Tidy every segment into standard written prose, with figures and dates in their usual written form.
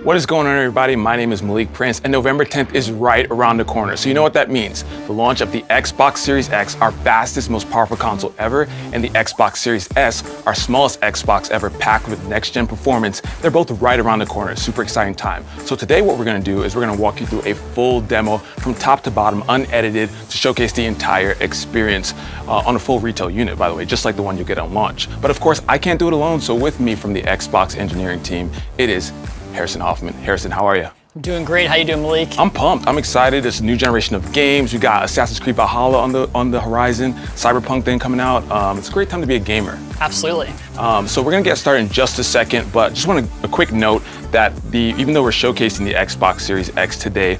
What is going on, everybody? My name is Malik Prince, and November 10th is right around the corner. So you know what that means. The launch of the Xbox Series X, our fastest, most powerful console ever, and the Xbox Series S, our smallest Xbox ever, packed with next-gen performance. They're both right around the corner. Super exciting time. So today what we're gonna do is we're gonna walk you through a full demo from top to bottom, unedited, to showcase the entire experience on a full retail unit, by the way, just like the one you get on launch. But of course, I can't do it alone, so with me from the Xbox engineering team, it is Harrison Hoffman. Harrison, how are you? I'm doing great. How you doing, Malik? I'm pumped. I'm excited. It's a new generation of games. We got Assassin's Creed Valhalla on the horizon. Cyberpunk then coming out. It's a great time to be a gamer. Absolutely. So we're gonna get started in just a second, but just want a quick note that even though we're showcasing the Xbox Series X today,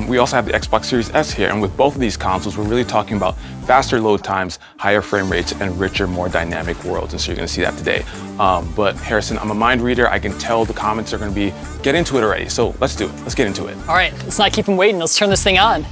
we also have the Xbox Series S here, and with both of these consoles, we're really talking about faster load times, higher frame rates, and richer, more dynamic worlds, and so you're gonna see that today. But Harrison, I'm a mind reader. I can tell the comments are gonna be, get into it already, so let's do it. Let's get into it. All right, let's not keep them waiting. Let's turn this thing on.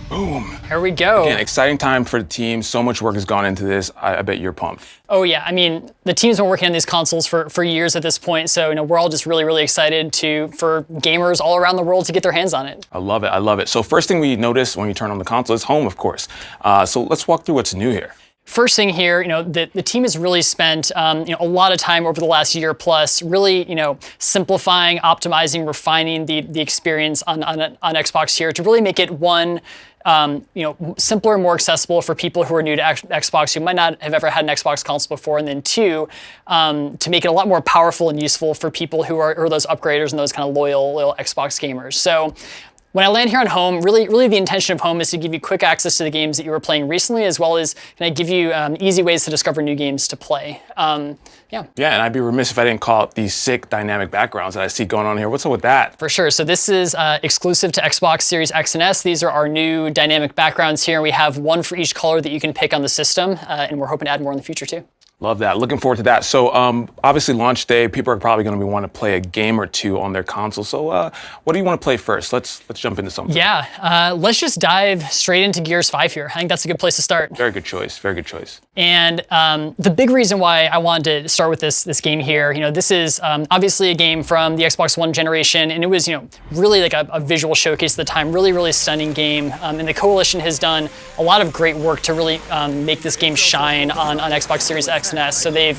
Boom. Here we go. Again, exciting time for the team. So much work has gone into this. I bet you're pumped. Oh yeah, I mean, the team's been working on these consoles for years at this point, so we're all just really excited for gamers all around the world to get their hands on it. I love it, I love it. So first thing we notice when you turn on the console is home, of course. So let's walk through what's new here. First thing here, the team has really spent a lot of time over the last year plus, really simplifying, optimizing, refining the experience on Xbox here to really make it simpler, more accessible for people who are new to Xbox who might not have ever had an Xbox console before, and then two, to make it a lot more powerful and useful for people who are those upgraders and those kind of loyal Xbox gamers. So when I land here on home, really the intention of home is to give you quick access to the games that you were playing recently, as well as give you easy ways to discover new games to play. Yeah, and I'd be remiss if I didn't call it these sick dynamic backgrounds that I see going on here. What's up with that? For sure. So this is exclusive to Xbox Series X and S. These are our new dynamic backgrounds here. We have one for each color that you can pick on the system, and we're hoping to add more in the future too. Love that. Looking forward to that. So obviously launch day, people are probably going to want to play a game or two on their console. So what do you want to play first? Let's jump into something. Yeah, let's just dive straight into Gears 5 here. I think that's a good place to start. Very good choice. Very good choice. And the big reason why I wanted to start with this game here, this is obviously a game from the Xbox One generation, and it was really like a visual showcase at the time. Really stunning game. And the Coalition has done a lot of great work to really make this game shine on Xbox Series X and S. So they've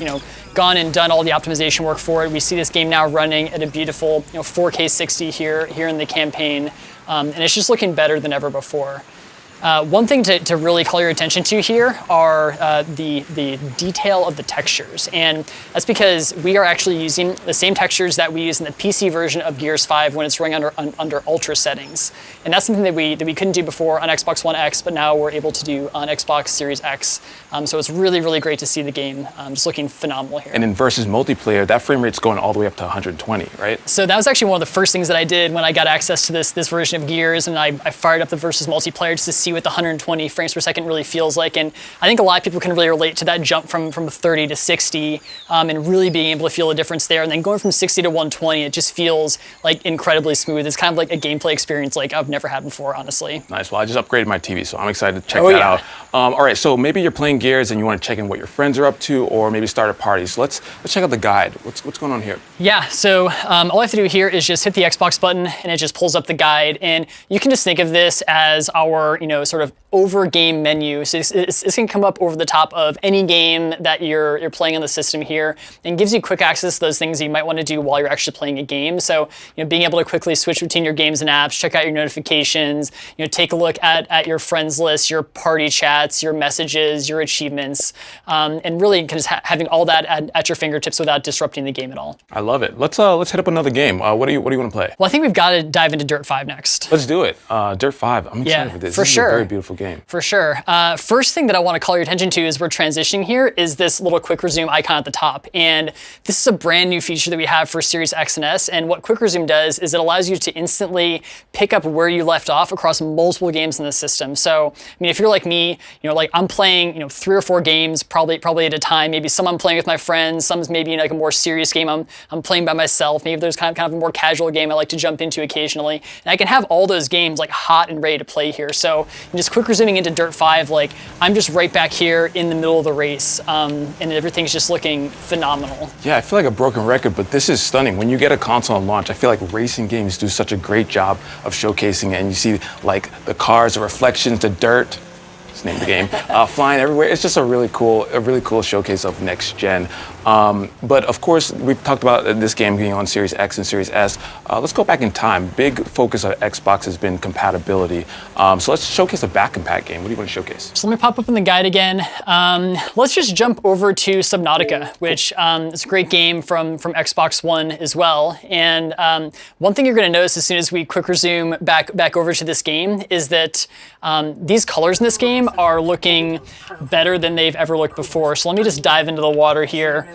gone and done all the optimization work for it. We see this game now running at a beautiful 4K 60 here in the campaign, and it's just looking better than ever before. One thing to really call your attention to here are the detail of the textures, and that's because we are actually using the same textures that we use in the PC version of Gears 5 when it's running under Ultra settings, and that's something that we couldn't do before on Xbox One X, but now we're able to do on Xbox Series X. So it's really great to see the game just looking phenomenal here. And in versus multiplayer, that frame rate's going all the way up to 120, right? So that was actually one of the first things that I did when I got access to this version of Gears, and I fired up the versus multiplayer just to see what the 120 frames per second really feels like. And I think a lot of people can really relate to that jump from 30 to 60 and really being able to feel a difference there. And then going from 60 to 120, it just feels like incredibly smooth. It's kind of like a gameplay experience like I've never had before, honestly. Nice. Well, I just upgraded my TV, so I'm excited to check that out. All right, so maybe you're playing Gears and you want to check in what your friends are up to, or maybe start a party. So let's check out the guide. What's going on here? Yeah, so all I have to do here is just hit the Xbox button and it just pulls up the guide. And you can just think of this as our, sort of over game menu. So it's going to come up over the top of any game that you're playing on the system here, and gives you quick access to those things you might want to do while you're actually playing a game. So being able to quickly switch between your games and apps, check out your notifications, take a look at your friends list, your party chats, your messages, your achievements, and really just having all that at your fingertips without disrupting the game at all. I love it. Let's hit up another game. What do you want to play? Well, I think we've got to dive into Dirt 5 next. Let's do it. Dirt 5. I'm excited for this. For this sure. is a very beautiful game. For sure. First thing that I want to call your attention to as we're transitioning here is this little quick resume icon at the top. And this is a brand new feature that we have for Series X and S. And what quick resume does is it allows you to instantly pick up where you left off across multiple games in the system. So, if you're like me, like I'm playing, 3 or 4 games probably at a time. Maybe some I'm playing with my friends, some's maybe like a more serious game I'm playing by myself. Maybe there's kind of a more casual game I like to jump into occasionally. And I can have all those games like hot and ready to play here. So And just quick resuming into Dirt 5, like I'm just right back here in the middle of the race, and everything's just looking phenomenal. Yeah, I feel like a broken record, but this is stunning. When you get a console on launch, I feel like racing games do such a great job of showcasing it. And you see like the cars, the reflections, the dirt. Name the game, flying everywhere. It's just a really cool showcase of next gen. But of course, we've talked about this game being on Series X and Series S. Let's go back in time. Big focus of Xbox has been compatibility. So let's showcase a back compat game. What do you want to showcase? So let me pop up in the guide again. Let's just jump over to Subnautica, which is a great game from Xbox One as well. And one thing you're going to notice as soon as we quick resume back over to this game is that these colors in this game are looking better than they've ever looked before. So let me just dive into the water here.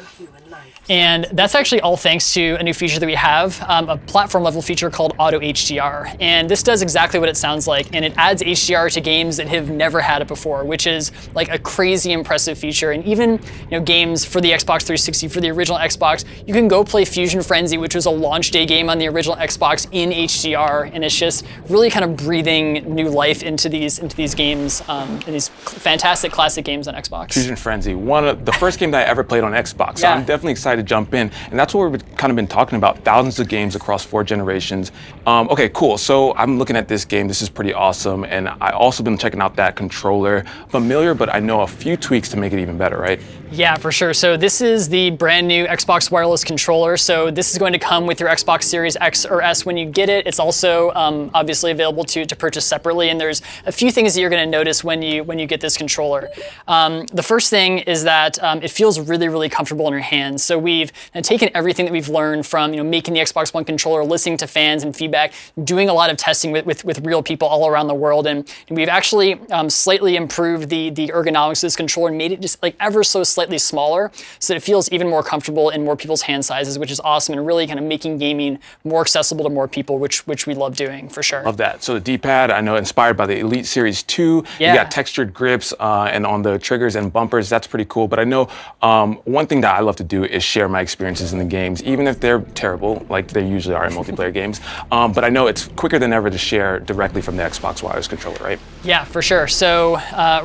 And that's actually all thanks to a new feature that we have, a platform level feature called Auto HDR. And this does exactly what it sounds like, and it adds HDR to games that have never had it before, which is like a crazy impressive feature. And even games for the Xbox 360, for the original Xbox, you can go play Fusion Frenzy, which was a launch day game on the original Xbox in HDR, and it's just really kind of breathing new life into these games, and these fantastic classic games on Xbox. Fusion Frenzy, one of the first game that I ever played on Xbox. So Yeah. I'm definitely excited to jump in, and that's what we've kind of been talking about, thousands of games across 4 generations. Okay, cool. So I'm looking at this game. This is pretty awesome, and I also been checking out that controller. Familiar, but I know a few tweaks to make it even better, right? Yeah, for sure. So this is the brand new Xbox wireless controller. So this is going to come with your Xbox Series X or S when you get it. It's also obviously available to purchase separately, and there's a few things that you're going to notice when you get this controller. The first thing is that it feels really, really comfortable in your hands. So we've taken everything that we've learned from making the Xbox One controller, listening to fans and feedback, doing a lot of testing with real people all around the world, and we've actually slightly improved the ergonomics of this controller and made it just like ever so slightly smaller, so it feels even more comfortable in more people's hand sizes, which is awesome, and really kind of making gaming more accessible to more people, which we love doing for sure. Love that. So the D-pad, I know, inspired by the Elite Series 2. Yeah. You got textured grips and on the triggers and bumpers. That's pretty cool. But I know one thing that I love to do is share my experiences in the games, even if they're terrible, like they usually are in multiplayer games. But I know it's quicker than ever to share directly from the Xbox wireless controller, right? Yeah, for sure. So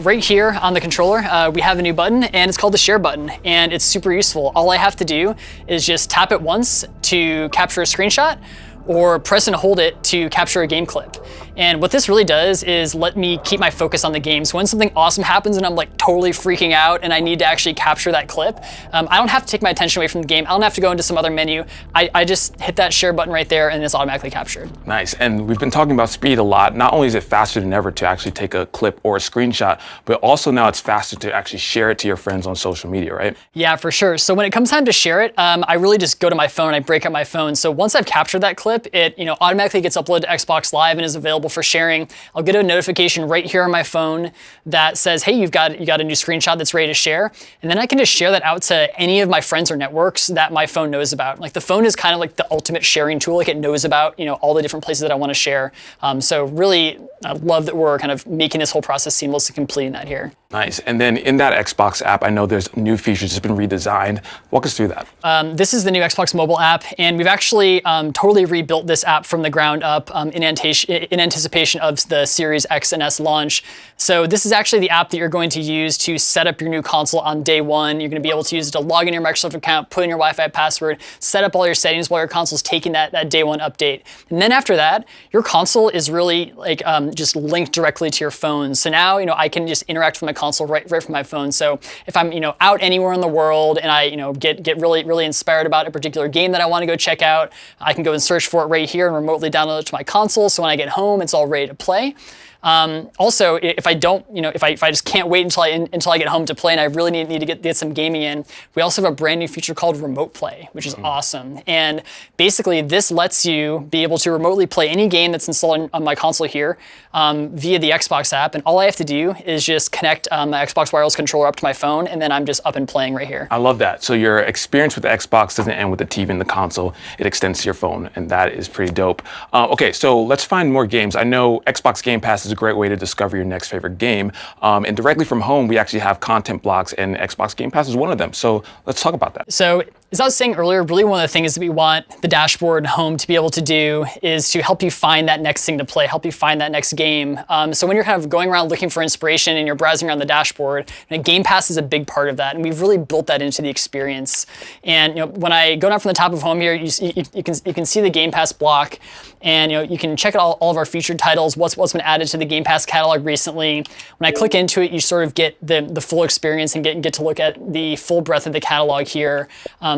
right here on the controller, we have a new button, and it's called the share button, and it's super useful. All I have to do is just tap it once to capture a screenshot, or press and hold it to capture a game clip. And what this really does is let me keep my focus on the game. So when something awesome happens and I'm like totally freaking out and I need to actually capture that clip, I don't have to take my attention away from the game. I don't have to go into some other menu. I just hit that share button right there and it's automatically captured. Nice. And we've been talking about speed a lot. Not only is it faster than ever to actually take a clip or a screenshot, but also now it's faster to actually share it to your friends on social media, right? Yeah, for sure. So when it comes time to share it, I really just go to my phone, I break up my phone. So once I've captured that clip, it automatically gets uploaded to Xbox Live and is available for sharing. I'll get a notification right here on my phone that says, hey, you got a new screenshot that's ready to share. And then I can just share that out to any of my friends or networks that my phone knows about. Like the phone is kind of like the ultimate sharing tool. Like it knows about all the different places that I want to share. So really, I love that we're kind of making this whole process seamless and completing that here. Nice. And then in that Xbox app, I know there's new features that's been redesigned. Walk us through that. This is the new Xbox mobile app, and we've actually totally rebuilt this app from the ground up in anticipation of the Series X and S launch. So this is actually the app that you're going to use to set up your new console on day one. You're going to be able to use it to log in your Microsoft account, put in your Wi-Fi password, set up all your settings while your console's taking that day one update. And then after that, your console is really like just linked directly to your phone. So now I can just interact with my console right from my phone. So if I'm out anywhere in the world and I get really inspired about a particular game that I want to go check out, I can go and search for it right here and remotely download it to my console. So when I get home, it's all ready to play. Also, if I don't, if I just can't wait until I get home to play and I really need to get some gaming in, we also have a brand new feature called Remote Play, which is awesome. And basically, this lets you be able to remotely play any game that's installed on my console here via the Xbox app. And all I have to do is just connect my Xbox wireless controller up to my phone, and then I'm just up and playing right here. I love that. So your experience with the Xbox doesn't end with the TV and the console. It extends to your phone, and that is pretty dope. Okay, so let's find more games. I know Xbox Game Pass is a great way to discover your next favorite game. And directly from home, we actually have content blocks, and Xbox Game Pass is one of them. So let's talk about that. So As I was saying earlier, really one of the things that we want the dashboard and home to be able to do is to help you find that next thing to play, help you find that next game. So when you're kind of going around looking for inspiration and you're browsing around the dashboard, Game Pass is a big part of that, and we've really built that into the experience. And when I go down from the top of home here, you can see the Game Pass block, and you can check out all of our featured titles, what's been added to the Game Pass catalog recently. When I click into it, you sort of get the full experience and get to look at the full breadth of the catalog here.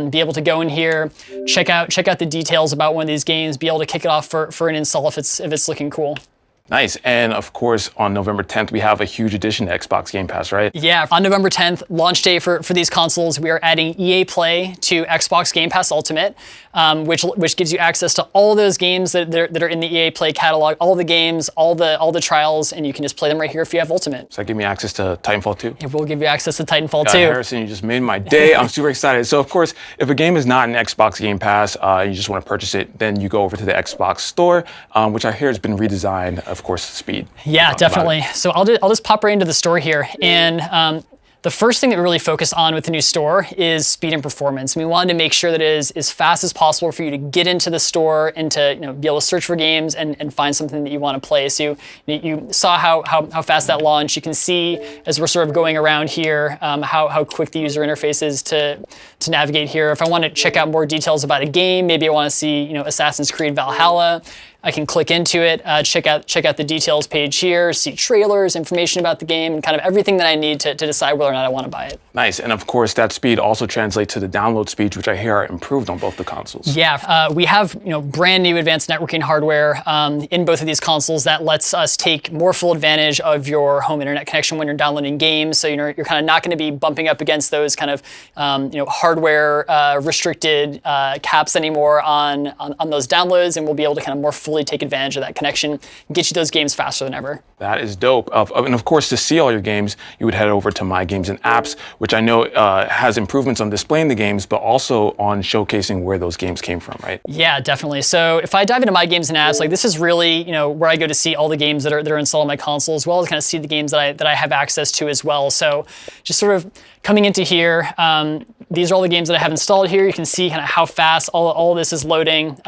Be able to go in here, check out the details about one of these games, be able to kick it off for an install if it's looking cool. Nice. And of course, on November 10th, we have a huge addition to Xbox Game Pass, right? Yeah, on November 10th, launch day for these consoles, we are adding EA Play to Xbox Game Pass Ultimate, which gives you access to all of those games that are in the EA Play catalog, all the games, all the trials, and you can just play them right here if you have Ultimate. Does that give me access to Titanfall 2? It will give you access to Titanfall 2. Harrison, you just made my day. I'm super excited. So of course, if a game is not in Xbox Game Pass, you just want to purchase it, then you go over to the Xbox Store, which I hear has been redesigned, of course, speed. Yeah, definitely. So I'll just pop right into the store here, and the first thing that we really focus on with the new store is speed and performance. We wanted to make sure that it is as fast as possible for you to get into the store and to be able to search for games and find something that you want to play. So you saw how fast that launched. You can see as we're sort of going around here how quick the user interface is to navigate here. If I want to check out more details about a game, maybe I want to see Assassin's Creed Valhalla, I can click into it, check out the details page here, see trailers, information about the game, and kind of everything that I need to decide whether or not I want to buy it. Nice, and of course that speed also translates to the download speeds, which I hear are improved on both the consoles. Yeah, we have brand new advanced networking hardware in both of these consoles that lets us take more full advantage of your home internet connection when you're downloading games. So you're kind of not going to be bumping up against those kind of hardware restricted caps anymore on those downloads, and we'll be able to kind of more fully take advantage of that connection and get you those games faster than ever. That is dope. And of course, to see all your games, you would head over to My Games and Apps, which I know has improvements on displaying the games, but also on showcasing where those games came from, right? Yeah, definitely. So if I dive into My Games and Apps, this is really where I go to see all the games that are installed on my console, as well as kind of see the games that I have access to as well. So just sort of coming into here, these are all the games that I have installed here. You can see kind of how fast all of this is loading.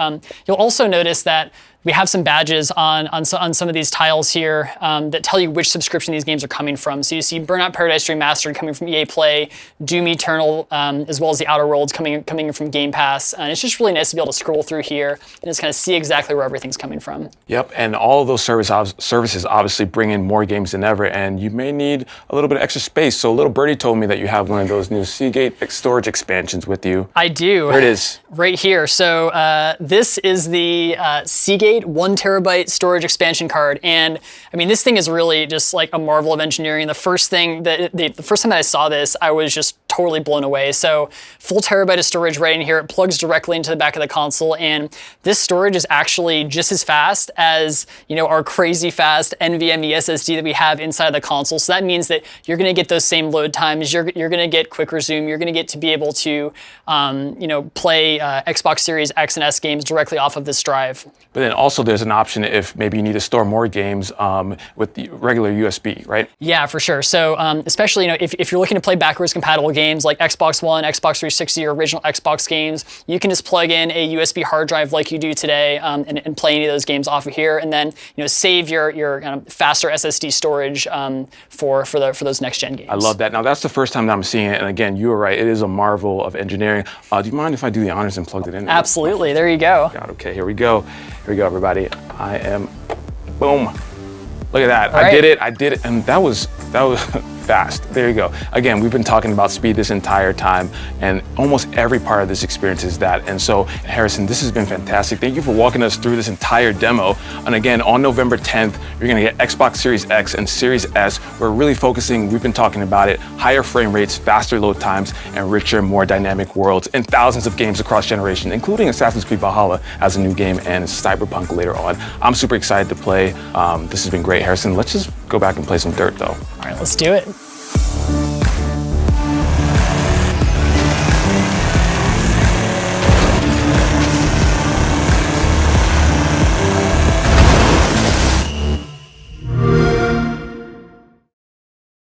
You'll also notice that we have some badges on some of these tiles here that tell you which subscription these games are coming from. So you see Burnout Paradise Remastered coming from EA Play, Doom Eternal, as well as the Outer Worlds coming in from Game Pass. And it's just really nice to be able to scroll through here and just kind of see exactly where everything's coming from. Yep, and all of those services obviously bring in more games than ever, and you may need a little bit of extra space. So little birdie told me that you have one of those new Seagate storage expansions with you. I do. There it is. Right here. So this is the Seagate 1 terabyte storage expansion card, and I mean this thing is really just like a marvel of engineering. The first time that I saw this, I was just totally blown away. So full terabyte of storage right in here. It plugs directly into the back of the console, and this storage is actually just as fast as our crazy fast NVMe SSD that we have inside the console. So that means that you're going to get those same load times. You're going to get quick resume. You're going to get to be able to play Xbox Series X and S games directly off of this drive. But then also there's an option if maybe you need to store more games with the regular USB, right? Yeah, for sure. So especially if you're looking to play backwards compatible games like Xbox One, Xbox 360, or original Xbox games, you can just plug in a USB hard drive like you do today and play any of those games off of here, and then save your kind of faster SSD storage for those next gen games. I love that. Now that's the first time that I'm seeing it, and again, you were right. It is a marvel of engineering. Do you mind if I do the honors and plug it in? Absolutely. There you go. God, okay, here we go. Here we go, everybody. I am, boom. Look at that. Right. I did it, and that was fast. There you go. Again, we've been talking about speed this entire time, and almost every part of this experience is that. And so, Harrison, this has been fantastic. Thank you for walking us through this entire demo. And again, on November 10th, you're gonna get Xbox Series X and Series S. We're really focusing, we've been talking about it, higher frame rates, faster load times, and richer, more dynamic worlds, and thousands of games across generation, including Assassin's Creed Valhalla as a new game and Cyberpunk later on. I'm super excited to play. This has been great, Harrison. Let's just go back and play some dirt, though. All right, let's do it.